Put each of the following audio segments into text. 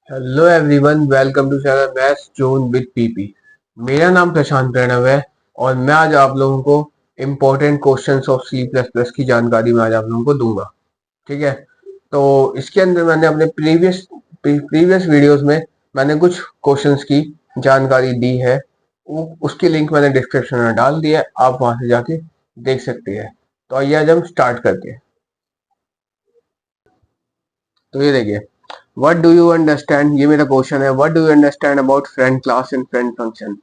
Hello everyone, welcome to channel maths zone with PP. मेरा नाम प्रशांत प्रणव है और मैं आज आप लोगों को important questions of C plus plus की जानकारी मैं आज आप लोगों को दूंगा। ठीक है, तो इसके अंदर मैंने अपने प्रीवियस वीडियोस में मैंने कुछ क्वेश्चंस की जानकारी दी है। उसकी लिंक मैंने डिस्क्रिप्शन में डाल दिया है, आप वहां से जाके देख सकते हैं। तो आइए आज हम स्टार्ट करते हैं। तो ये देखिए, व्हाट डू यू अंडरस्टैंड, ये मेरा क्वेश्चन है। What do you understand about friend class and friend function.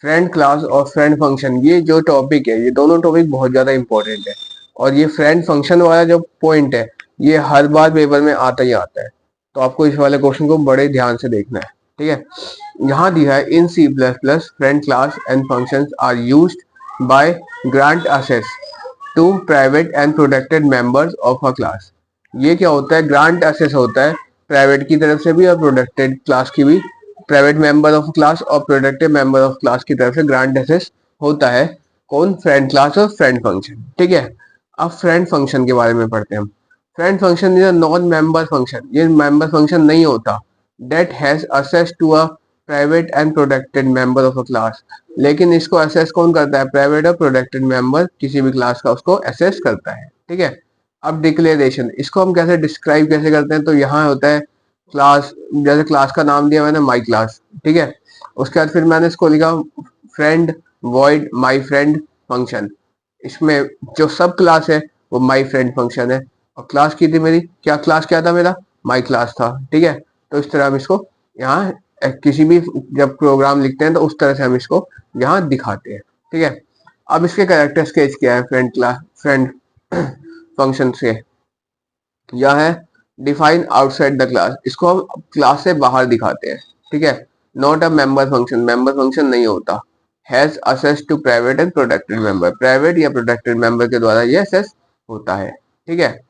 Friend class और फ्रेंड फंक्शन, ये जो टॉपिक है, ये दोनों टॉपिक बहुत ज्यादा इंपॉर्टेंट है। और ये फ्रेंड फंक्शन वाला जो पॉइंट है, ये हर बार पेपर में आता ही आता है। तो आपको इस वाले क्वेश्चन को बड़े ध्यान से देखना है। ठीक है, यहाँ दिया है in C plus plus friend class and function are use by grant access to private and protected members of a class. ये क्या होता है? ग्रांट असेस होता है प्राइवेट की तरफ से भी और प्रोटेक्टेड क्लास की भी। प्राइवेट मेंबर ऑफ क्लास और प्रोटेक्टेड मेंबर ऑफ क्लास की तरफ से ग्रांट असेस होता है। कौन? फ्रेंड क्लास और फ्रेंड फंक्शन। ठीक है, अब फ्रेंड फंक्शन के बारे में पढ़ते हैं हम। Friend function is a non member function, ये मेंबर फंक्शन नहीं होता। That has access to a private and protected member of a class. लेकिन इसको असेस कौन करता है? प्राइवेट और प्रोटेक्टेड मेंबर किसी भी क्लास का उसको असेस करता है। ठीक है, अब डिक्लेरेशन, इसको हम कैसे डिस्क्राइब कैसे करते हैं? तो यहाँ होता है क्लास, जैसे क्लास का नाम दिया मैंने माई क्लास। ठीक है, उसके बाद फिर मैंने इसको लिखा friend void my friend function. इसमें जो सब क्लास है वो माई फ्रेंड फंक्शन है। और क्लास की थी मेरी, क्या क्लास क्या था मेरा? माई क्लास था। ठीक है, तो इस तरह हम इसको यहाँ किसी भी जब प्रोग्राम लिखते हैं तो उस तरह से हम इसको यहाँ दिखाते हैं। ठीक है, अब इसके कैरेक्टर स्केच क्या है फ्रेंड क्लास फ्रेंड फंक्शन से? यह है डिफाइन आउटसाइड द क्लास, इसको हम क्लास से बाहर दिखाते हैं। ठीक है, not a member function, member function नहीं होता। Has access to private and protected member, private या प्रोटेक्टेड मेंबर के द्वारा ये असेस होता है। ठीक है,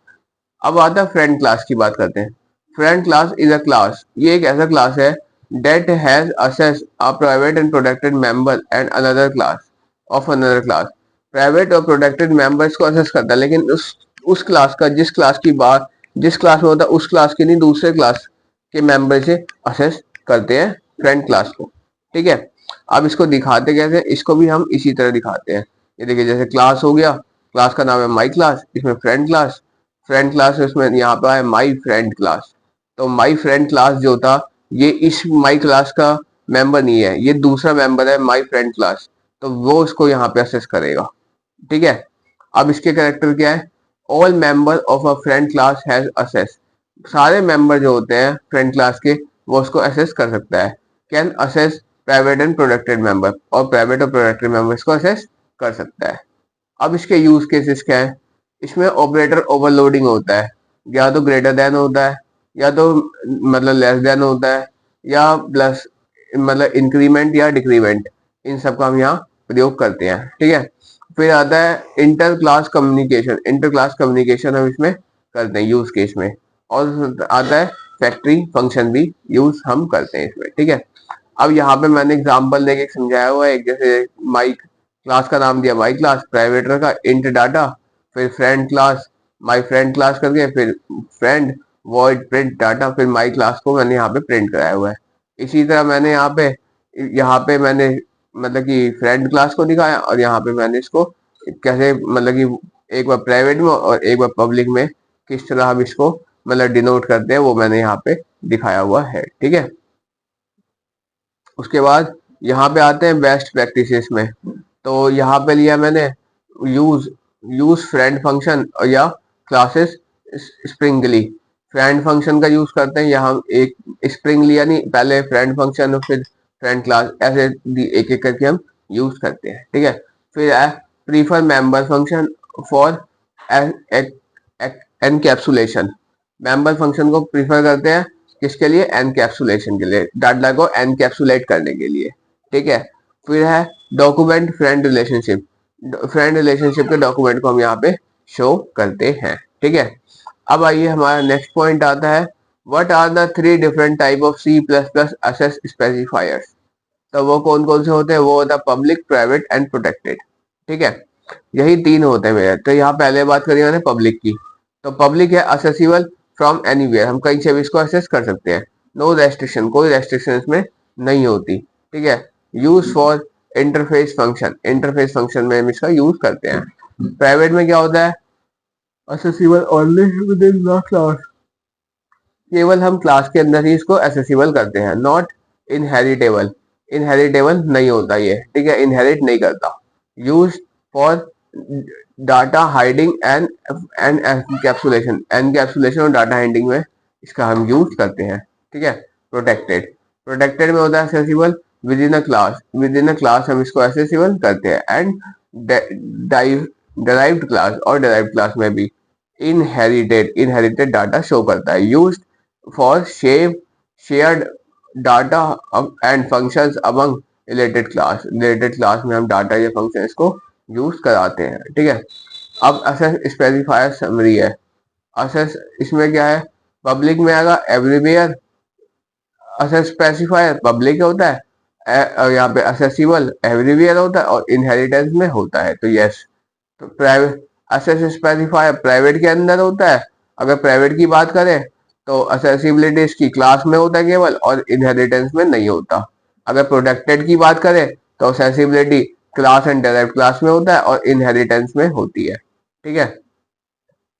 अब आता है फ्रेंड क्लास की बात करते हैं। Friend class is a class, ये एक ऐसा क्लास है that has access a private and protected member and another class of another class. Private और प्रोटेक्टेड मेंबर्स को असेस करता है, लेकिन उस क्लास का, जिस क्लास की बात जिस क्लास में होता है उस क्लास की नहीं, दूसरे क्लास के मेंबर से असेस करते हैं फ्रेंड क्लास को। ठीक है, अब इसको दिखाते कैसे? इसको भी हम इसी तरह दिखाते हैं। ये देखिए, जैसे क्लास हो गया, क्लास का नाम है माई क्लास, इसमें फ्रेंड क्लास है, उसमें यहाँ पे है माई फ्रेंड क्लास। तो माई फ्रेंड क्लास जो था, ये इस माई क्लास का मेंबर नहीं है, ये दूसरा मेंबर है माई फ्रेंड क्लास। तो वो इसको यहाँ पे असेस करेगा। ठीक है, अब इसके कैरेक्टर क्या है? All member of a friend class has assess, सारे मेंबर जो होते हैं फ्रेंड क्लास के वो उसको असेस कर सकता है। Can assess private and protected member, और प्राइवेट और प्रोटेक्टेड मेंबर्स को असेस कर सकता है। अब इसके यूज केसेस क्या है? इसमें ऑपरेटर ओवरलोडिंग होता है, या तो ग्रेटर देन होता है, या तो मतलब लेस देन होता है, या प्लस मतलब इंक्रीमेंट या डिक्रीमेंट, इन सब का हम यहाँ प्रयोग करते हैं। ठीक है, फिर आता है inter class communication, inter class communication हम इसमें करते हैं यूज केस में। और आता है फैक्ट्री फंक्शन भी यूज हम करते हैं इसमें। ठीक है, अब यहाँ पे मैंने एग्जांपल देके समझाया हुआ है। एक जैसे माई क्लास का नाम दिया माई क्लास, प्राइवेट रखा इंट डाटा, फिर friend class my friend class करके, फिर फ्रेंड वॉइड प्रिंट डाटा, फिर माई क्लास को मैंने यहाँ पे प्रिंट कराया हुआ है। इसी तरह मैंने यहाँ पे मैंने मतलब कि फ्रेंड क्लास को दिखाया, और यहाँ पे मैंने इसको कैसे मतलब कि एक बार प्राइवेट में और एक बार पब्लिक में किस तरह हम इसको मतलब डिनोट करते हैं वो मैंने यहाँ पे दिखाया हुआ है। ठीक है, उसके बाद यहाँ पे आते हैं बेस्ट प्रैक्टिसेस में। तो यहाँ पे लिया मैंने यूज यूज फ्रेंड फंक्शन या क्लासेस स्प्रिंगली। फ्रेंड फंक्शन का यूज करते हैं, यहाँ एक स्प्रिंग लिया नहीं, पहले फ्रेंड फंक्शन और फिर फ्रेंड क्लास, ऐसे एक एक करके हम यूज करते हैं। ठीक है, फिर prefer member function for encapsulation, member function को प्रीफर करते हैं किसके लिए? एनकैप्सुलेशन के लिए, डाटा को एनकैप्सुलेट करने के लिए। ठीक है, फिर है डॉक्यूमेंट फ्रेंड रिलेशनशिप के डॉक्यूमेंट को हम यहाँ पे शो करते हैं। ठीक है, अब आइए हमारा नेक्स्ट पॉइंट आता है, what are the three different type of C plus plus access specifiers. तो वो कौन कौन से होते हैं? वो होता है पब्लिक, प्राइवेट एंड प्रोटेक्टेड। ठीक है, यही तीन होते हैं मेरे। तो यहाँ पहले बात करी मैंने पब्लिक की। तो पब्लिक है असेसिबल फ्रॉम एनीवेयर, हम कहीं से भी इसको असेस कर सकते हैं। नो रेस्ट्रिक्शन, कोई रेस्ट्रिक्शन इसमें नहीं होती, ठीक है। Use for interface function, interface function में हम इसका यूज करते हैं। प्राइवेट में क्या होता है, accessible only within the class, केवल हम क्लास के अंदर ही इसको एसेसिबल करते हैं। नॉट इनहेरिटेबल, इनहेरिटेबल नहीं होता ये, ठीक है, इनहेरिट नहीं करता। Use for data hiding and encapsulation, encapsulation और डाटा हाइडिंग में इसका हम यूज करते हैं, ठीक है। प्रोटेक्टेड, प्रोटेक्टेड में होता है accessible with in a class, with in a class हम इसको एसेसिबल करते हैं। एंड डिराइव्ड क्लास, और डिराइव्ड क्लास में भी इनहेरिटेड, इनहेरिटेड डाटा शो करता है। Used for shared data and functions among related class, related class में हम डाटा या फंक्शंस को यूज कराते हैं, ठीक है। अब असेस स्पेसिफायर समरी है। असेस इसमें क्या है, पब्लिक में आएगा एवरीवेयर, असेस स्पेसिफायर पब्लिक होता है, और यहाँ पे असेसिबल एवरीवेयर होता है, और इनहेरिटेंस में होता है, तो यस। तो प्राइवेट असेस स्पेसिफायर प्राइवेट के अंदर होता है। अगर प्राइवेट की बात करें तो असेसिबिलिटी इसकी क्लास में होता है केवल, और इनहेरिटेंस में नहीं होता। अगर प्रोटेक्टेड की बात करें तो accessibility class and direct class में होता है, और इनहेरिटेंस में होती है, ठीक है।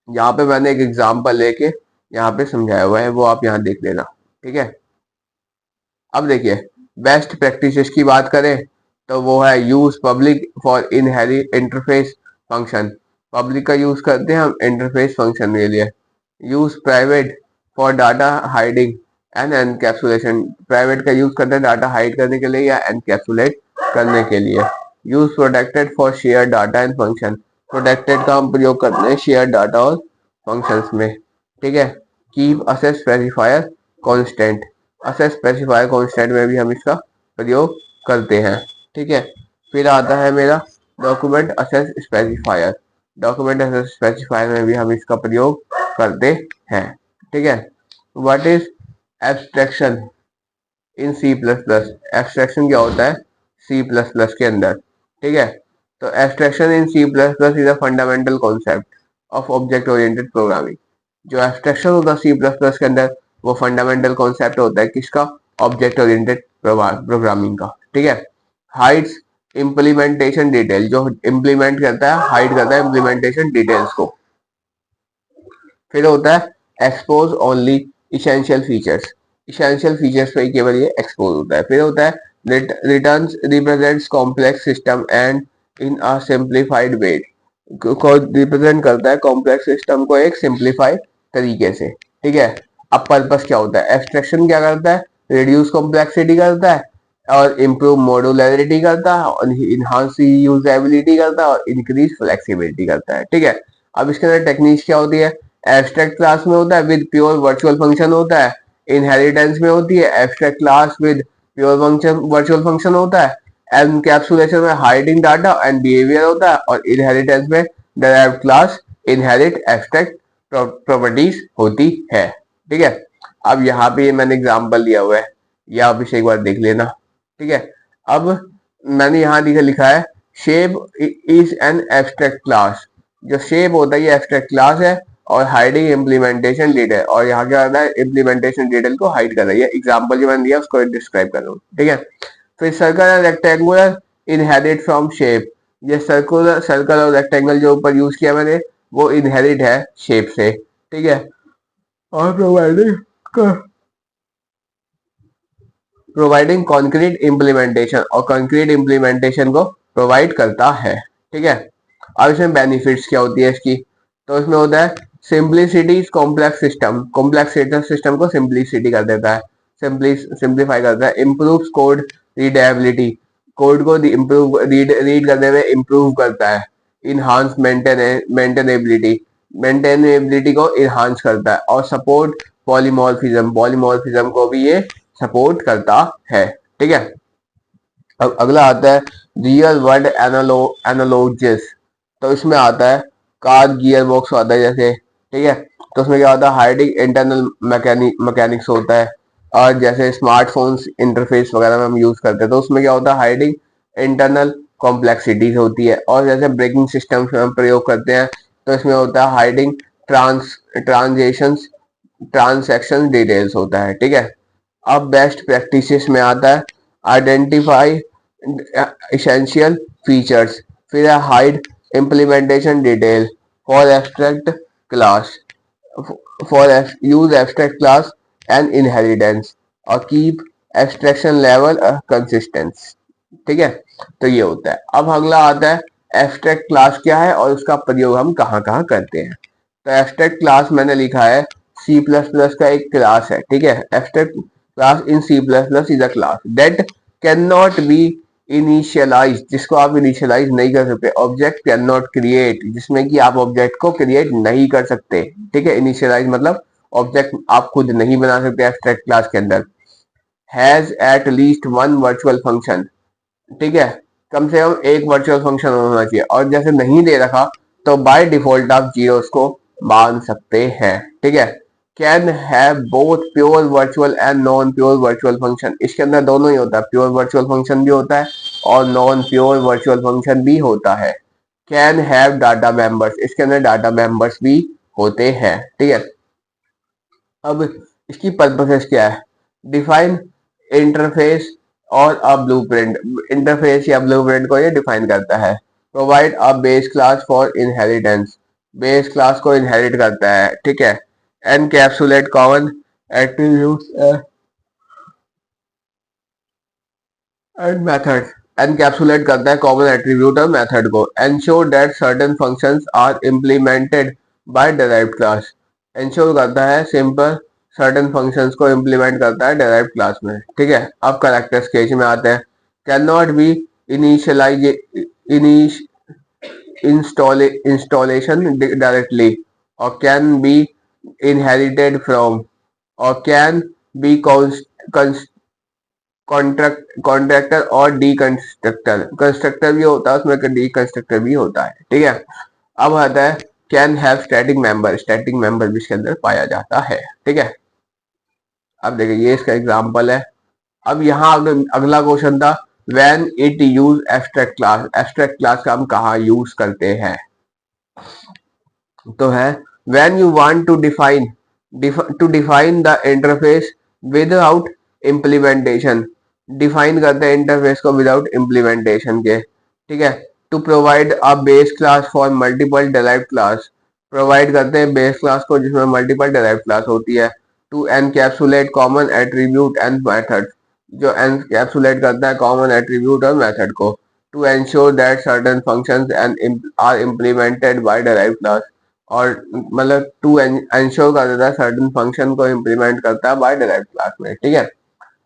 यहाँ पे मैंने एक एग्जांपल लेके यहाँ पे समझाया हुआ है, वो आप यहाँ देख लेना, ठीक है। अब देखिए बेस्ट प्रैक्टिसेस की बात करें तो वो है use public for inherit interface function, public का यूज करते हैं हम इंटरफेस फंक्शन के लिए। Use private for data hiding and encapsulation, private का यूज करते हैं डाटा हाइड करने के लिए या एनकैप्सुलेट करने के लिए। Use protected for share data and function, protected का हम प्रयोग करते हैं शेयर डाटा और फंक्शंस में, ठीक है। Keep assess specifier constant, assess specifier constant में भी हम इसका प्रयोग करते हैं, ठीक है। फिर आता है मेरा document access specifier, document access specifier में भी हम इसका प्रयोग करते हैं, ठीक है। What is abstraction in C plus plus, abstraction क्या होता है सी प्लस प्लस के अंदर, ठीक है। तो abstraction in C plus plus is a fundamental concept of object oriented programming, जो एब्स्ट्रैक्शन होता है सी प्लस प्लस के अंदर वो फंडामेंटल कॉन्सेप्ट होता है किसका, ऑब्जेक्ट ओरिएंटेड प्रोग्रामिंग का, ठीक है। हाइड्स इम्प्लीमेंटेशन डिटेल, जो इम्प्लीमेंट करता है हाइड करता है इम्प्लीमेंटेशन डिटेल्स को। फिर होता है expose only essential features, essential features पे केवल ये एक्सपोज होता है। फिर होता है returns represents complex system and in a simplified वे, को रिप्रेजेंट करता है कॉम्प्लेक्स सिस्टम को एक सिंप्लीफाइड तरीके से, ठीक है। अब पर्पस क्या होता है, एब्स्ट्रैक्शन क्या करता है, रिड्यूस कॉम्प्लेक्सिटी करता है, और इम्प्रूव मॉड्यूलरिटी करता है, और इनहांस यूजेबिलिटी करता है, और इंक्रीज फ्लेक्सिबिलिटी करता है, ठीक है। अब इसके अंदर टेक्निक्स क्या होती है, एब्स्ट्रैक्ट क्लास में होता है विद प्योर वर्चुअल फंक्शन होता है, इनहेरिटेंस में होती है abstract class with pure function virtual function होता है, एनकैप्सुलेशन में हाइडिंग डाटा एंड बिहेवियर होता है, और इनहेरिटेंस में derived class inherit abstract properties होती है, ठीक है। अब यहाँ पे मैंने एग्जांपल दिया हुआ है, ये आप इसे एक बार देख लेना, ठीक है। अब मैंने यहाँ लिखा है shape is an abstract class, जो शेप होता है ये एब्स्ट्रैक्ट क्लास है, और हाइडिंग इम्प्लीमेंटेशन डिटेल, और यहाँ क्या करना है इम्प्लीमेंटेशन डिटेल को हाइड कर रही है। एग्जांपल जो मैंने दिया उसको डिस्क्राइब कर रहा हूँ, ठीक है। फिर circle and rectangular inherit from shape, ये सर्कल और रेक्टेंगल जो ऊपर यूज किया मैंने वो इनहेरिट है शेप से, ठीक है। और प्रोवाइडिंग कॉन्क्रीट इम्प्लीमेंटेशन, और कॉन्क्रीट इम्प्लीमेंटेशन को प्रोवाइड करता है, ठीक है। अब इसमें बेनिफिट्स क्या होती है इसकी, तो इसमें होता है simplicity complex system, complex system को सिंप्लिसिटी कर देता है, सिंप्लीफाई करता है। इम्प्रूव कोड रीडेबिलिटी, कोड को रीड करने में इम्प्रूव करता है। इनहांस मेंटेनेबिलिटी, मेंटेनेबिलिटी को इनहांस करता है, और सपोर्ट पॉलीमॉर्फिज्म, पॉलीमॉर्फिज्म को भी ये सपोर्ट करता है, ठीक है। अब अगला आता है रियल वर्ल्ड एनालॉजिस, तो इसमें आता है कार गियर बॉक्स आता है जैसे, ठीक है। तो उसमें क्या होता है हाइडिंग इंटरनल मैकेनिक्स होता है, और जैसे स्मार्टफोन्स इंटरफेस वगैरह में हम यूज करते हैं तो उसमें क्या होता है हाइडिंग इंटरनल कॉम्प्लेक्सिटीज होती है, और जैसे ब्रेकिंग सिस्टम में हम प्रयोग करते हैं तो इसमें होता है हाइडिंग ट्रांजेक्शन डिटेल्स होता है, ठीक है। अब बेस्ट प्रैक्टिसेस में आता है आइडेंटिफाई essential features, फिर है hide implementation detail for abstract class, for use abstract class and inheritance और keep abstraction level consistent। ठीक है, तो ये होता है। अब अगला आता है एब्स्ट्रैक्ट क्लास क्या है और उसका प्रयोग हम कहाँ कहाँ करते हैं। तो एब्स्ट्रैक्ट क्लास मैंने लिखा है सी प्लस प्लस का एक क्लास है। ठीक है, abstract class in C plus plus is a class that can not be initialize, जिसको आप इनिशियलाइज नहीं कर सकते। ऑब्जेक्ट कैन नॉट क्रिएट, जिसमें कि आप ऑब्जेक्ट को क्रिएट नहीं कर सकते। ठीक है, इनिशियलाइज मतलब ऑब्जेक्ट आप खुद नहीं बना सकते एब्स्ट्रैक्ट क्लास के अंदर। Has at least one virtual function, ठीक है, कम से कम एक वर्चुअल फंक्शन होना चाहिए। और जैसे नहीं दे रखा तो बाय डिफॉल्ट आप जीरोस को मान सकते हैं। ठीक है, can have both pure virtual and non pure virtual function, इसके अंदर दोनों ही होता है, प्योर वर्चुअल फंक्शन भी होता है और नॉन प्योर वर्चुअल फंक्शन भी होता है। कैन हैव डाटा मेंबर्स, इसके अंदर डाटा मेंबर्स भी होते हैं। ठीक है, अब इसकी पर्पसेस क्या है। डिफाइन इंटरफेस और अ ब्लूप्रिंट, इंटरफेस या ब्लूप्रिंट को ये डिफाइन करता है। Provide a base class for inheritance, base class को इनहेरिट करता है। ठीक है, encapsulate common attributes and method, encapsulate करता है कॉमन एट्रीब्यूट और मेथड को। Ensure that certain functions are implemented by derived class, ensure करता है सिंपल सर्टेन फंक्शंस को इम्प्लीमेंट करता है डिराइव्ड क्लास में। ठीक है, अब कैरेक्टर स्केच में आते हैं। Can not be initialize installation directly और कैन बी इनहेरिटेड फ्रॉम और कैन बी कॉन्ट्रैक्टर और डी कंस्ट्रक्टर, कंस्ट्रक्टर भी होता है उसमें, डी कंस्ट्रक्टर भी होता है। ठीक है, अब आता है can have static member, static member भी इसके अंदर पाया जाता है। ठीक है, अब देखिए ये इसका एग्जांपल है। अब यहाँ अगला क्वेश्चन था when it use abstract class, abstract class का हम कहाँ यूज करते हैं। तो है when you want to define the interface without implementation, define करते हैं इंटरफेस को विदाउट इम्प्लीमेंटेशन के। ठीक है, to provide a base class for multiple derived class, provide करते हैं बेस क्लास को जिसमें मल्टीपल डिराइव्ड क्लास होती है। To encapsulate common attribute and method, जो एनकैप्सुलेट करता है कॉमन एट्रीब्यूट और मेथड को। To ensure that certain functions and are implemented by derived class, और मतलब टू एंश्योर कर देता है सर्टेन फंक्शन को इम्प्लीमेंट करता है बाय डिराइव्ड क्लास में। ठीक है,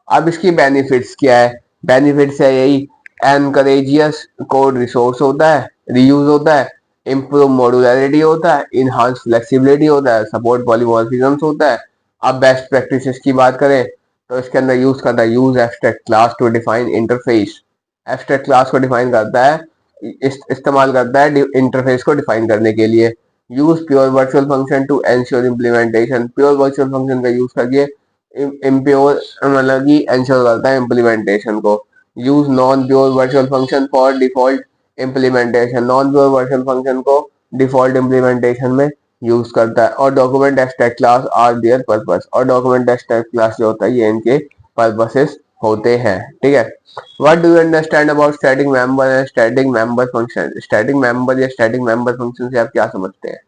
अब इसकी बेनिफिट्स क्या है। बेनिफिट्स है यही, एनकरेजियस कोड रिसोर्स होता है, रीयूज होता है, इम्प्रूव मॉड्यूलरिटी होता है, इनहांस फ्लेक्सिबिलिटी होता है, सपोर्ट पॉलीमॉर्फिज्म्स होता है। अब बेस्ट प्रैक्टिसेस की बात करें तो इसके अंदर यूज करता है use abstract class to define interface, abstract class को डिफाइन करता है, इस्तेमाल करता है इंटरफेस को डिफाइन करने के लिए। Use pure virtual function to ensure implementation, pure virtual function का यूज करके इम्प्योर मतलब कि एंश्योर करता है इम्प्लीमेंटेशन को। Use non pure virtual function for default implementation, non pure virtual function को डिफॉल्ट इम्प्लीमेंटेशन में यूज करता है। और document abstract class are their purpose, और डॉक्यूमेंट एब्स्ट्रैक्ट क्लास जो होता है ये इनके पर्पसेस होते हैं। ठीक है, what do you understand about static member and static member function, static member या स्टैटिक मेंबर फंक्शन से आप क्या समझते हैं।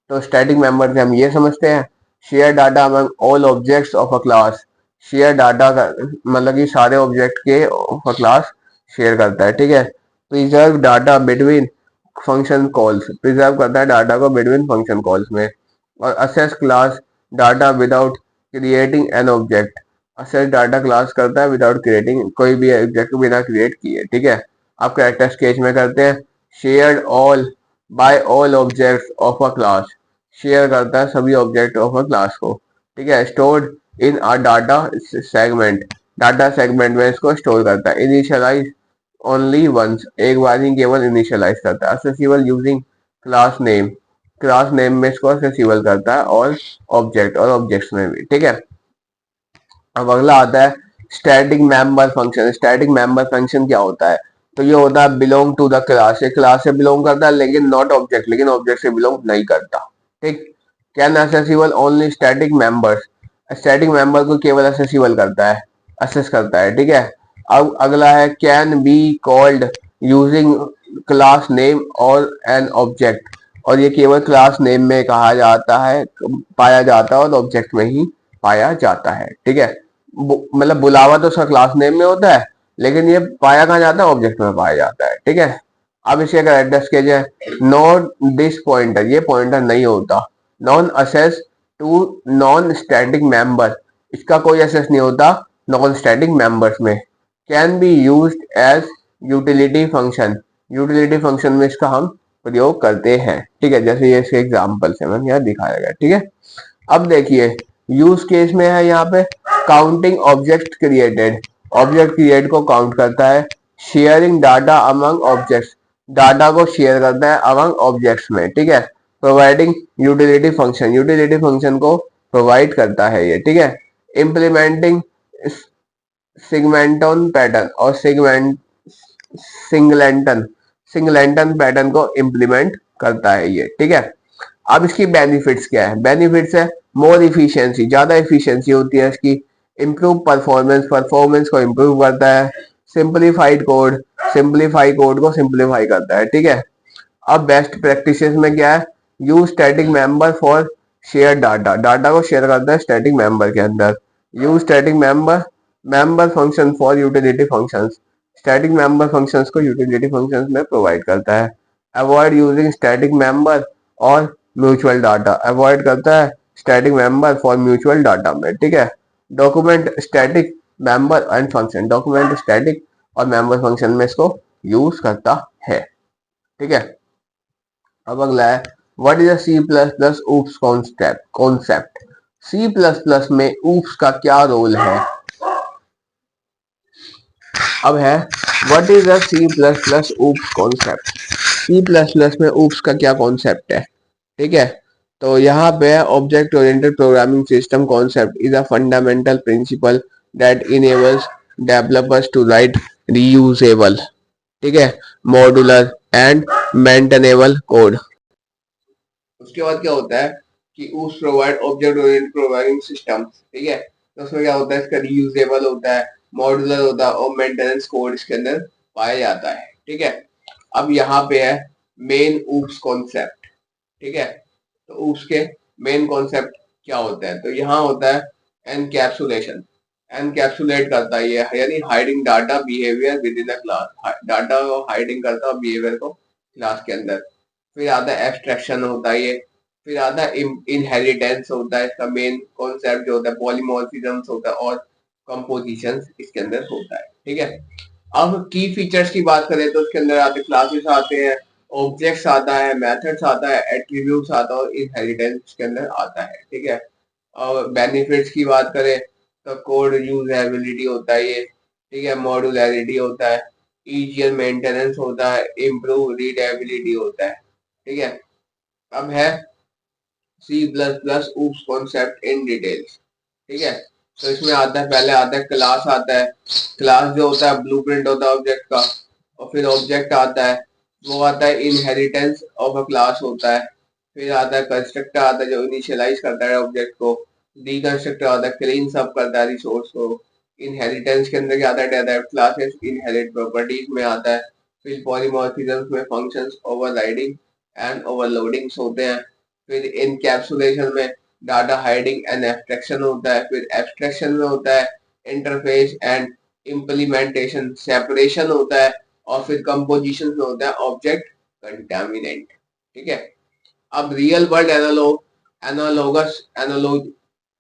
तो स्टैटिक मेंबर से हम ये समझते हैं share data among all objects of a class, share data का मतलब कि सारे ऑब्जेक्ट के ऑफ अ क्लास शेयर करता है। ठीक है, preserve data between function calls, preserve करता है डाटा को बिटवीन फंक्शन कॉल्स में। और assess class data without creating an object, assess data class करता है विदाउट क्रिएटिंग, कोई भी ऑब्जेक्ट बिना क्रिएट किए। ठीक है, आप कैरेक्टर स्केच में करते हैं shared all by all objects of a class, share करता है सभी ऑब्जेक्ट ऑफ अ क्लास को। ठीक है, stored in a data segment, data segment में इसको स्टोर करता है। इनिशियलाइज ओनली वंस, एक बार ही केवल इनिशियलाइज करता है। Accessible using class name, class name में इसको असेसिबल करता है और ऑब्जेक्ट और ऑब्जेक्ट्स में भी। ठीक है, अब अगला आता है static member function. Static member function क्या होता है। तो ये होता है बिलोंग टू द क्लास, ये क्लास से बिलोंग करता है लेकिन नॉट ऑब्जेक्ट, लेकिन ऑब्जेक्ट से बिलोंग नहीं करता। ठीक, can accessible only static members, static member को केवल असेसिबल करता है, असेस करता है, ठीक है। अब अगला है can be called using class name और एन ऑब्जेक्ट, और ये केवल क्लास नेम में कहा जाता है, पाया जाता है और ऑब्जेक्ट में ही पाया जाता है, ठीक है। मतलब बुलावा तो उसका क्लास नेम में होता है, लेकिन ये पाया कहाँ जाता है, ऑब्जेक्ट में पाया जाता है, ठीक है। अब इसके अगर एड्रेस केज है नॉट दिस पॉइंटर, ये पॉइंटर नहीं होता। Non access to non static member, इसका कोई एसेस नहीं होता नॉन स्टैटिक मेंबर्स में। Can be used as utility function, utility function में इसका हम प्रयोग करते हैं, ठीक है। जैसे ये इसके एग्जाम्पल्स है, मैंने यहाँ दिखाया गया, ठीक है। अब देखिए यूज केस में है यहाँ पे counting object created, object create को काउंट करता है। Sharing data among objects, data को शेयर करता है अमंग ऑब्जेक्ट्स में, ठीक है। Providing utility function, utility function को प्रोवाइड करता है ये, ठीक है। इम्प्लीमेंटिंग सिगमेंटन पैटर्न और सिंगलेंटन, सिंगलेंटन पैटर्न को इम्प्लीमेंट करता है ये, ठीक है। अब इसकी बेनिफिट्स क्या है, बेनिफिट्स है मोर इफिशियंसी, ज्यादा इफिशियंसी होती है इसकी। इम्प्रूव परफॉर्मेंस, परफॉर्मेंस को इम्प्रूव करता है। सिंप्लीफाइड कोड, सिंप्लीफाई कोड को सिंप्लीफाई करता है, ठीक है। अब बेस्ट प्रैक्टिसेस में क्या है, use static member for share data, data को शेयर करता है स्टैटिक मेंबर के अंदर। Use static member member function for utility functions, static member functions को यूटिलिटी फंक्शंस में प्रोवाइड करता है। अवॉइड यूजिंग स्टैटिक मेंबर और म्यूचुअल डाटा, अवॉइड करता है static member for mutual data में, ठीक है। Document static member and function, document static और मेंबर फंक्शन में इसको यूज करता है, ठीक है। अब अगला है what is C plus plus OOPs concept, C plus plus में ऊप्स का क्या रोल है। अब है what is C plus plus OOPs concept, C plus plus में ऊप्स का क्या कॉन्सेप्ट है, ठीक है। तो यहाँ पे object oriented programming system concept is a fundamental principle that enables developers to write reusable, ठीक है, मॉड्यूलर एंड मेंटेनेबल कोड। उसके बाद क्या होता है कि उस provide object oriented programming system, ठीक है। तो उसमें क्या होता है, इसका रीयूजेबल होता है, मॉड्यूलर होता है और मेंटेनेंस कोड इसके अंदर पाया जाता है, ठीक है। अब यहाँ पे है मेन ऊप्स कॉन्सेप्ट, ठीक है। तो उसके मेन कॉन्सेप्ट क्या होता है, तो यहाँ होता है एनकैप्सुलेशन, एनकैप्सुलेट करता है ये, यानी hiding data behaviour with in the class, data को हाइडिंग करता है बिहेवियर को क्लास के अंदर। फिर आता है एब्स्ट्रैक्शन होता है ये, फिर आता है इनहेरिटेंस होता है, इसका मेन कॉन्सेप्ट जो होता है, पॉलीमॉर्फिज्म्स होता है और कंपोजिशंस इसके अंदर होता है, ठीक है। अब की फीचर्स की बात करें तो इसके अंदर आते क्लासेस आते हैं, ऑब्जेक्ट्स आता है, मेथड्स आता है, एट्रीब्यूट्स आता है और इनहेरिटेंस के अंदर आता है, ठीक है। और बेनिफिट्स की बात करें तो कोड यूजेबिलिटी होता है ये, ठीक है, मॉड्यूलैरिटी होता है, इजियर मेंटेनेंस होता है, इम्प्रूव रीडेबिलिटी होता है, ठीक है। अब है C plus plus OOPs concept in details, ठीक है। तो इसमें आता है, पहले आता है क्लास आता है, क्लास जो होता है ब्लूप्रिंट होता है ऑब्जेक्ट का, और फिर ऑब्जेक्ट आता है, वो आता है इनहेरिटेंस ऑफ अ क्लास होता है। फिर आता है कंस्ट्रक्टर आता है जो इनिशियलाइज करता है ऑब्जेक्ट को। डीकंस्ट्रक्टर आता है क्लीन सब करता है रिसोर्स को। इनहेरिटेंस के अंदर क्या आता है, डेराइव्ड क्लासेस इनहेरिट प्रॉपर्टीज में आता है। फिर पॉलीमॉर्फिज्म्स में फंक्शंस ओवरराइडिंग एंड ओवरलोडिंग्स होते हैं। फिर इनकैप्सुलेशन में डाटा हाइडिंग एंड एब्स्ट्रैक्शन होता है। फिर एब्स्ट्रैक्शन में होता है इंटरफेस एंड इम्प्लीमेंटेशन, सेपरेशन होता है। और फिर कंपोजिशन में होता है ऑब्जेक्ट कंटामिनेंट, ठीक है। अब real world analog analogous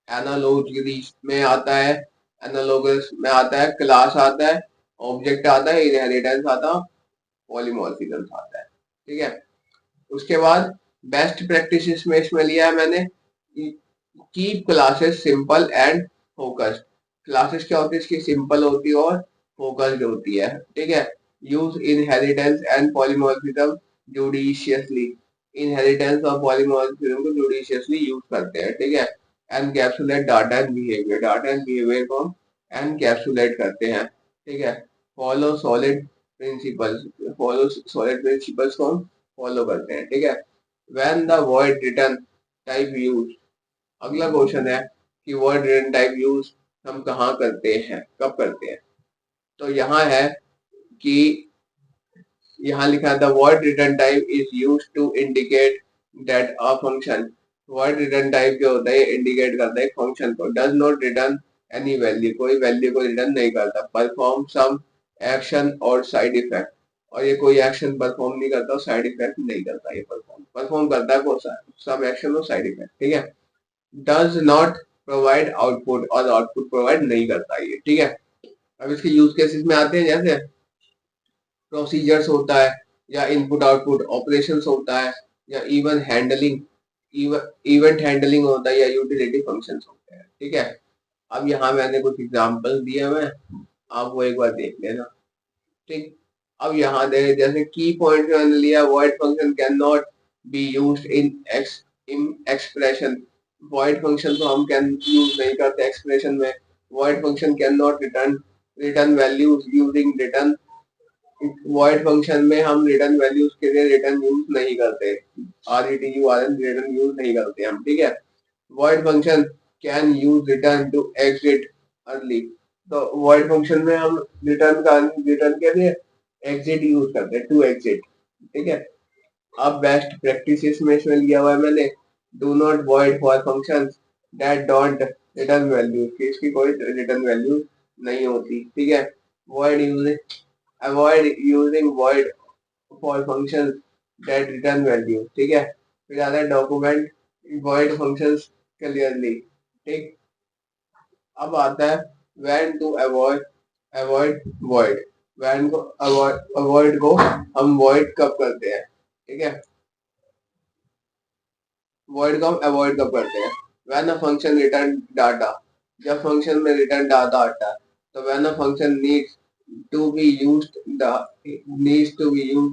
analogy में आता है, एनालॉगस में आता है क्लास आता है, ऑब्जेक्ट आता है, इनहेरिटेंस आता है, पॉलीमॉर्फिज्म आता है, ठीक है। उसके बाद बेस्ट प्रैक्टिसेस में इसमें लिया है मैंने keep classes simple and focused, classes क्या होती है इसकी, सिंपल होती है और फोकस्ड होती है, ठीक है। Use inheritance and polymorphism judiciously, inheritance और पॉलीमॉर्फिज्म को जुडिशियसली यूज करते हैं, ठीक है। Encapsulate data and behaviour, data and behaviour को एनकैप्सुलेट करते हैं, ठीक है। Follow solid principles, follow solid principles को फॉलो करते हैं, ठीक है। When the word return type use, अगला क्वेश्चन है कि वर्ड रिटर्न टाइप यूज हम कहाँ करते हैं, कब करते हैं। तो यहाँ है कि यहाँ लिखा है the word return type is used to indicate that a function. Word return type जो होता है इंडिकेट करता है फंक्शन को। Does not return any value, कोई वैल्यू को रिटर्न नहीं करता। परफॉर्म सम एक्शन और साइड इफेक्ट, और ये कोई एक्शन परफॉर्म नहीं करता, साइड इफेक्ट नहीं करता। ये परफॉर्म परफॉर्म करता है वो सम एक्शन और साइड इफेक्ट, ठीक है। डज नॉट प्रोवाइड आउटपुट, और आउटपुट प्रोवाइड नहीं करता ये, ठीक है। अब इसके यूज केसेस में आते हैं, जैसे प्रोसीजर्स होता है, या इनपुट आउटपुट ऑपरेशंस होता है, या इवन हैंडलिंग, इवेंट हैंडलिंग होता है, या यूटिलिटी फंक्शंस होते हैं, ठीक है। अब यहाँ मैंने कुछ एग्जांपल दिए हुए हैं, आप वो एक बार देख लेना, ठीक। अब यहाँ दे जैसे की पॉइंट जो मैंने लिया, void function can not B used in expression. Void function को हम कैन यूज नहीं करते एक्सप्रेशन में। Void function can not return return values using return. Void function में हम रिटर्न वैल्यूज के लिए रिटर्न यूज नहीं करते, RETURN रिटर्न यूज नहीं करते हम, ठीक है। Void function can use return to exit early. तो वॉइड फंक्शन में हम रिटर्न के लिए एग्जिट यूज करते हैं, टू एग्जिट, ठीक है। अब बेस्ट प्रैक्टिसेस में इसमें लिया हुआ है मैंने, do not void for functions that don't return value, कि इसकी कोई रिटर्न वैल्यू नहीं होती, ठीक है। Void using avoid using void for functions that return value, ठीक है। फिर आता है डॉक्यूमेंट वॉइड फंक्शंस क्लियरली, ठीक। अब आता है when to avoid avoid void. When को अवॉइड को हम वॉइड कब करते हैं, ठीक है। वॉइड को हम अवॉइड कब करते हैं, when a function return data, जब फंक्शन में रिटर्न डाटा आता है। तो when a function needs to be used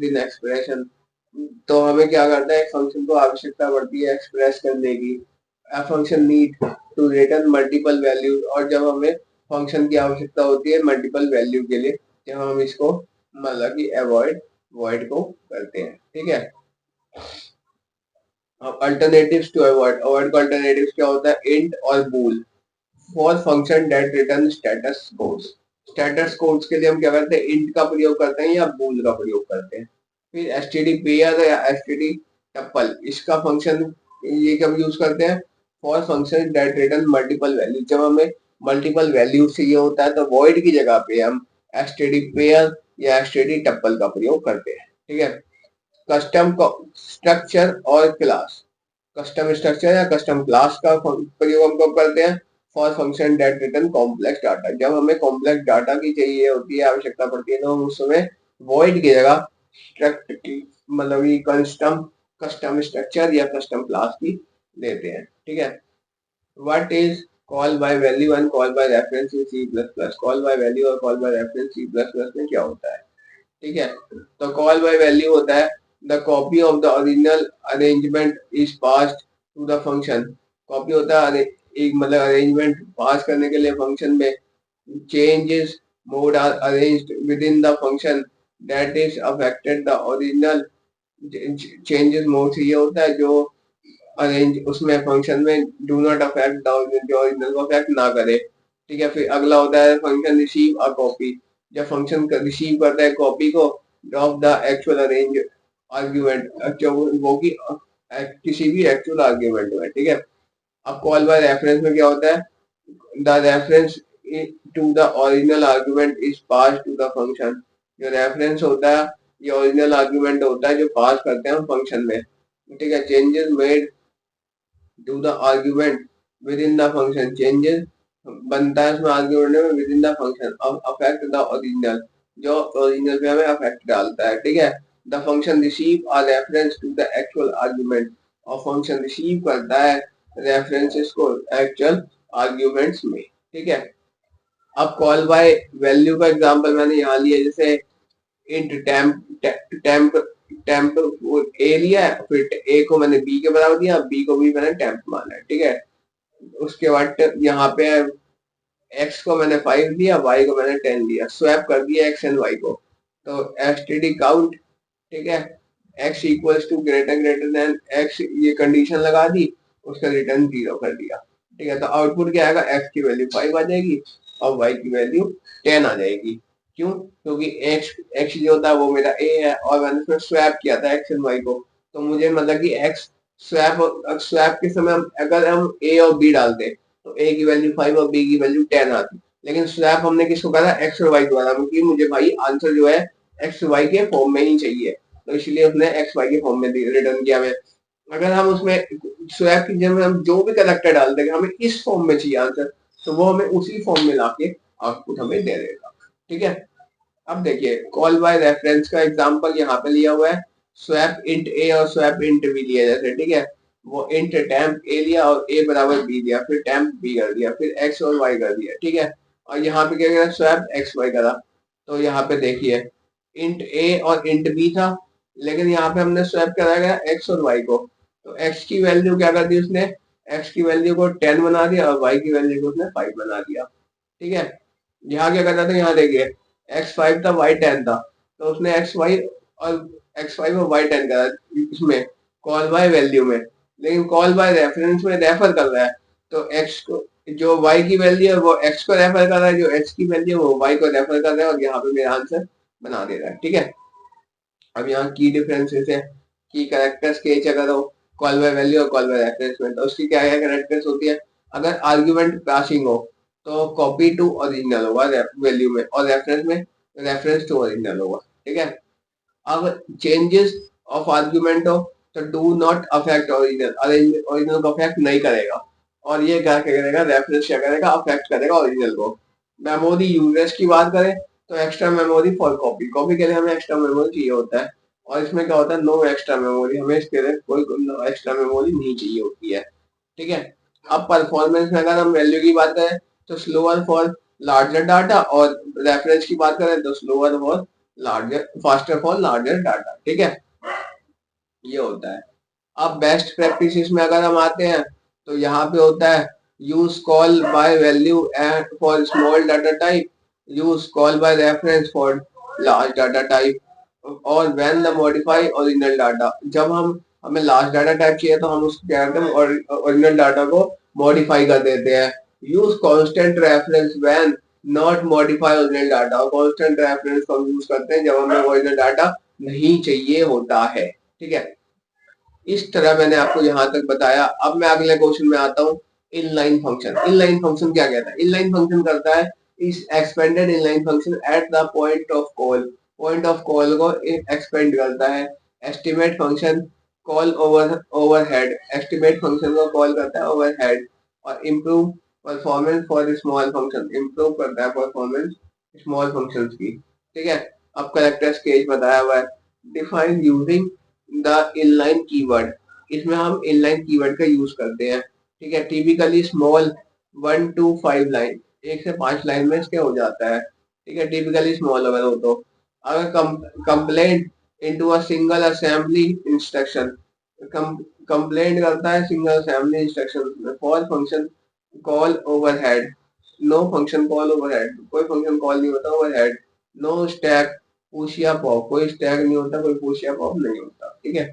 in expression, तो हमें क्या करता है, एक फंक्शन को आवश्यकता पड़ती है एक्सप्रेस करने की। A function need to return multiple values, और जब हमें फंक्शन की आवश्यकता होती है मल्टीपल वैल्यू के लिए, जब हम इसको मतलब कि अवॉइड वॉइड को करते हैं, ठीक है। अल्टरनेटिव्स टू अवॉइड, अवॉइड का अल्टरनेटिव्स क्या होता है, इंट और bool. For function that return status codes, status codes के लिए हम क्या करते हैं, इंट का प्रयोग करते हैं या बूल का प्रयोग करते हैं। फिर एसटीडी पेयर या एसटीडी टप्पल, इसका फंक्शन ये कब यूज करते हैं, for function that return multiple value, जब हमें मल्टीपल वैल्यू चाहिए होता है तो वॉइड की जगह पे हम एसटीडी पेयर या एसटीडी टप्पल का प्रयोग करते हैं, ठीक है। कस्टम स्ट्रक्चर और क्लास, कस्टम स्ट्रक्चर या कस्टम क्लास का प्रयोग हम कब करते हैं, for function that return complex data, जब हमें कॉम्प्लेक्स डाटा की चाहिए होती है, आवश्यकता पड़ती है, तो हम उस समय वॉइड की जगह स्ट्रक्ट की मतलब ये कस्टम कस्टम स्ट्रक्चर या कस्टम क्लास की लेते हैं, ठीक है। What is call by value and call by reference in C plus plus. Call by value और call by reference C plus plus में क्या होता है, ठीक है। तो कॉल बाय वैल्यू होता है the copy of the original arrangement is passed to the function. Copy होता है एक मतलब अरेंजमेंट पास करने के लिए फंक्शन में। Changes mode are arranged within the function that is affected the original. Changes mode ये होता है जो अरेंज उसमें फंक्शन में do not affect the original को अफेक्ट ना करे, ठीक है। फिर अगला होता है फंक्शन रिसीव अ कॉपी, जब फंक्शन रिसीव करता है कॉपी को, drop the actual arrange argument, वो की किसी भी एक्चुअल आर्ग्यूमेंट में, ठीक है। अब कॉल बाय रेफरेंस में क्या होता है, the reference to the original argument is pass to the function. जो रेफरेंस होता है ये ओरिजिनल आर्ग्यूमेंट होता है जो पास करते हैं हम फंक्शन में, ठीक है। Changes made to the argument within the function, changes बनता है उसमें आर्ग्यूमेंट में विद इन द फंक्शन, अब अफेक्ट द ओरिजिनल, जो ओरिजिनल पे हमें अफेक्ट डालता है, ठीक है। The function receive a reference to the actual argument, और फंक्शन रिसीव करता है रेफरेंसेस को एक्चुअल आर्ग्यूमेंट्स में, ठीक है। अब कॉल बाय वैल्यू का एग्जांपल मैंने यहाँ लिया, जैसे इंट टेम्प टेम्प ए लिया है, फिर ए को मैंने बी के बराबर दिया, बी को भी मैंने टेम्प माना है, ठीक है। उसके बाद यहाँ पे एक्स को मैंने 5 दिया, वाई को मैंने 10 दिया, स्वैप कर दिया एक्स एंड वाई को। तो एसटीडी काउंट, ठीक है, x equals to greater greater than x, ये कंडीशन लगा दी, उसका रिटर्न 0 कर दिया। ठीक है, तो आउटपुट क्या आएगा, एक्स की वैल्यू 5 आ जाएगी और वाई की वैल्यू 10 आ जाएगी। क्यों? क्योंकि एक्स एक्स जो होता है वो मेरा ए है और मैंने उसमें स्वैप किया था एक्स एंड वाई को, तो मुझे मतलब कि एक्स स्वैप स्वैप के समय अगर हम ए और बी डालते तो ए की वैल्यू 5 और बी की वैल्यू 10 आती, लेकिन स्वैप हमने किसको करा, एक्स और वाई द्वारा, क्योंकि मुझे भाई आंसर जो है एक्स वाई के फॉर्म में ही चाहिए, तो इसलिए उसने एक्स वाई के फॉर्म में रिटर्न किया है। अगर हम उसमें स्वैप की जगह हम जो भी करेक्टर डाल देंगे, हमें इस फॉर्म में चाहिए आंसर, तो वो हमें उसी फॉर्म में लाके आउटपुट हमें दे देगा। ठीक है, अब देखिए कॉल बाय रेफरेंस का एग्जांपल यहाँ पे लिया हुआ है, स्वैप इंट ए और स्वैप इंट बी लिया जैसे, ठीक है, वो इंट टेम्प ए लिया और ए बराबर बी दिया, फिर टेम्प बी कर दिया, फिर एक्स और वाई कर दिया, ठीक है, और यहाँ पे क्या करा, स्वैप एक्स वाई करा, तो यहाँ पे देखिए इंट ए और इंट बी था, लेकिन यहाँ पे हमने स्वैप करा गया एक्स और वाई को, तो एक्स की वैल्यू क्या कर दी उसने, एक्स की वैल्यू को 10 बना दिया और वाई की वैल्यू को उसने 5 बना दिया। ठीक है, यहाँ क्या करना था, यहाँ देखिए एक्स 5 था वाई 10 था, तो उसने एक्स वाई और एक्स 5 और वाई 10 करा इसमें कॉल बाय वैल्यू में, लेकिन कॉल बाय रेफरेंस में रेफर कर रहा है, तो एक्स को जो वाई की वैल्यू है वो एक्स को रेफर कर रहा है, जो एक्स की वैल्यू है वो वाई को रेफर कर रहा है, और यहाँ पे मेरा आंसर बना दे रहा है। ठीक है, अब यहाँ की डिफरेंसेस है की कैरेक्टर्स के अगर हो कॉल बाय वैल्यू और कॉल बाय रेफरेंस में, तो उसकी क्या क्या कैरेक्टर्स होती है, अगर आर्गुमेंट पासिंग हो तो कॉपी टू ओरिजिनल होगा वैल्यू में, और रेफरेंस में रेफरेंस टू ओरिजिनल होगा। ठीक है, अब चेंजेस ऑफ आर्गुमेंट हो तो do not affect original, original को अफेक्ट नहीं करेगा, और ये क्या करेगा, रेफरेंस क्या करेगा, अफेक्ट करेगा ओरिजिनल को। मेमोरी यूजेस की बात करें तो extra memory for copy, copy के लिए हमें एक्स्ट्रा मेमोरी चाहिए होता है, और इसमें क्या होता है, नो एक्स्ट्रा मेमोरी, हमें इसके लिए कोई एक्स्ट्रा मेमोरी नहीं चाहिए होती है। ठीक है, अब परफॉर्मेंस में अगर हम वैल्यू की बात करें तो स्लोअर फॉर लार्जर डाटा, और रेफरेंस की बात करें तो slower for larger, faster for larger data. ठीक है, ये होता है। अब बेस्ट प्रैक्टिसेस में अगर हम आते हैं तो यहाँ पे होता है use call by value and for small data type, use call by reference for large data type, और when the modify original data, जब हम हमें लार्ज डाटा टाइप चाहिए तो हम उसको क्या करते हैं, ओरिजिनल डाटा को मॉडिफाई कर देते हैं। Use constant reference when not modify original data, और कांस्टेंट रेफरेंस को हम यूज करते हैं जब हमें ओरिजिनल डाटा नहीं चाहिए होता है। ठीक है, इस तरह मैंने आपको यहाँ तक बताया। अब मैं अगले क्वेश्चन में आता हूँ, इनलाइन फंक्शन। इनलाइन फंक्शन क्या कहता है, इनलाइन फंक्शन करता है इस expanded inline function at the point of call, point of call को एक्सपेंड करता है। Estimate function call overhead, estimate function को कॉल करता है ओवरहेड, और improve performance for small function, improve करता है परफॉर्मेंस स्मॉल फंक्शन की। ठीक है, अब करेक्टर स्केच बताया हुआ है, define using the inline keyword, इसमें हम इनलाइन कीवर्ड का यूज करते हैं। ठीक है, टिपिकली स्मॉल 1 to 5 लाइन, 1 से 5 लाइन में इसके हो जाता है। ठीक है, टिपिकली स्मॉल अगर हो तो, अगर complaint into a single assembly instruction, complaint करता है single assembly instruction for function call overhead, no function call overhead, कोई फंक्शन कॉल नहीं होता ओवरहेड, नो स्टैक पुश या पॉप, कोई स्टैक नहीं होता, कोई पुश या पॉप नहीं होता। ठीक है,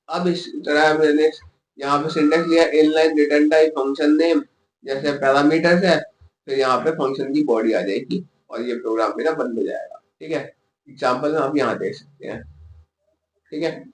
अब इस तरह मैंने यहाँ पे सिंटेक्स लिया, inline return type function name, जैसे पैरामीटर्स है, फिर यहाँ पे फंक्शन की बॉडी आ जाएगी और ये प्रोग्राम मेरा बंद हो जाएगा। ठीक है, एग्जाम्पल में आप यहाँ देख सकते हैं। ठीक है,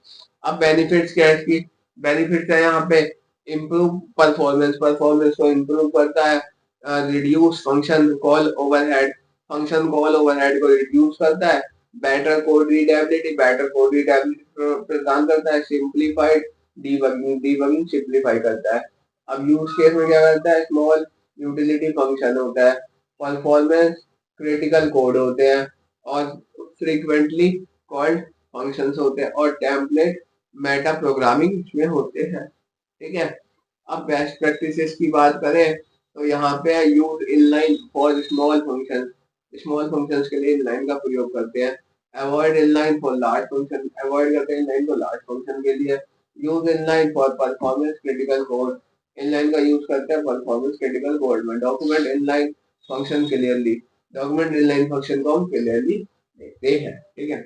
अब बेनिफिट्स क्या है इसकी, बेनिफिट्स है यहाँ पे इम्प्रूव परफॉर्मेंस, परफॉर्मेंस को इम्प्रूव करता है। Reduce function call overhead, function call overhead को रिड्यूस करता है। Better code readability, better code readability प्रदान करता है। सिंप्लीफाइड डीबगिंग, डीबगिंग सिंप्लीफाई करता है। अब यूज केस में क्या करता है, स्मॉल यूटिलिटी फंक्शन होता है, परफॉर्मेंस क्रिटिकल कोड होते हैं, और फ्रीक्वेंटली कॉल्ड फंक्शंस होते हैं, और टेम्पलेट मेटा प्रोग्रामिंग इसमें होते हैं। ठीक है, अब बेस्ट प्रैक्टिसेस की बात करें तो यहाँ पे use inline for small function, small functions के लिए इनलाइन का प्रयोग करते हैं। Avoid inline for large function, avoid करते हैं इनलाइन को लार्ज फंक्शन के लिए। Use inline for performance critical code, inline का यूज करते हैं परफॉर्मेंस क्रिटिकल कोड में। Document inline function clearly, document inline function को हम क्लियरली देखते हैं। ठीक है,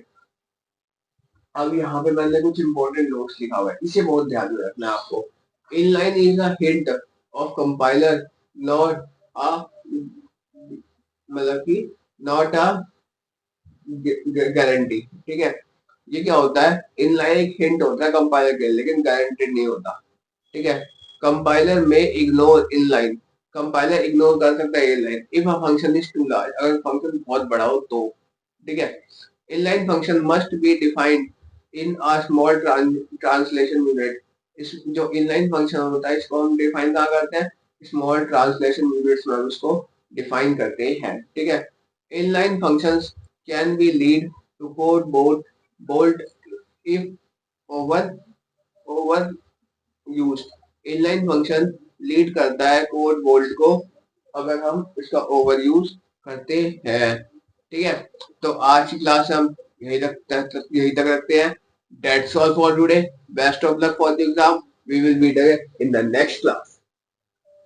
अब यहाँ पे मैंने कुछ इंपॉर्टेंट नोट्स लिखा हुआ है, इसे बहुत ध्यान में रखना है आपको। Inline is a hint of compiler not a मतलब कि नॉट अ गारंटी। ठीक है, ये क्या होता है, इनलाइन एक हिंट होता है कंपाइलर के लिए, लेकिन गारंटेड नहीं होता। ठीक है, कंपाइलर में इग्नोर इनलाइन, कंपाइलर इग्नोर कर सकता है inline if a function is too large, अगर फंक्शन बहुत बड़ा हो तो। ठीक है, inline function must be defined in a small translation unit. इस जो इनलाइन फंक्शन होता है इसको हम डिफाइन कहाँ करते हैं, स्मॉल ट्रांसलेशन यूनिट्स में हम उसको डिफाइन करते हैं। ठीक है, inline functions can be lead to code bolt if over over used. Inline function lead करता है कोड बोल्ट को अगर हम इसका ओवर यूज करते हैं। ठीक है, तो आज की क्लास हम यही तक रखते हैं। That's all for today. Best of luck for the exam. We will be there in the next class.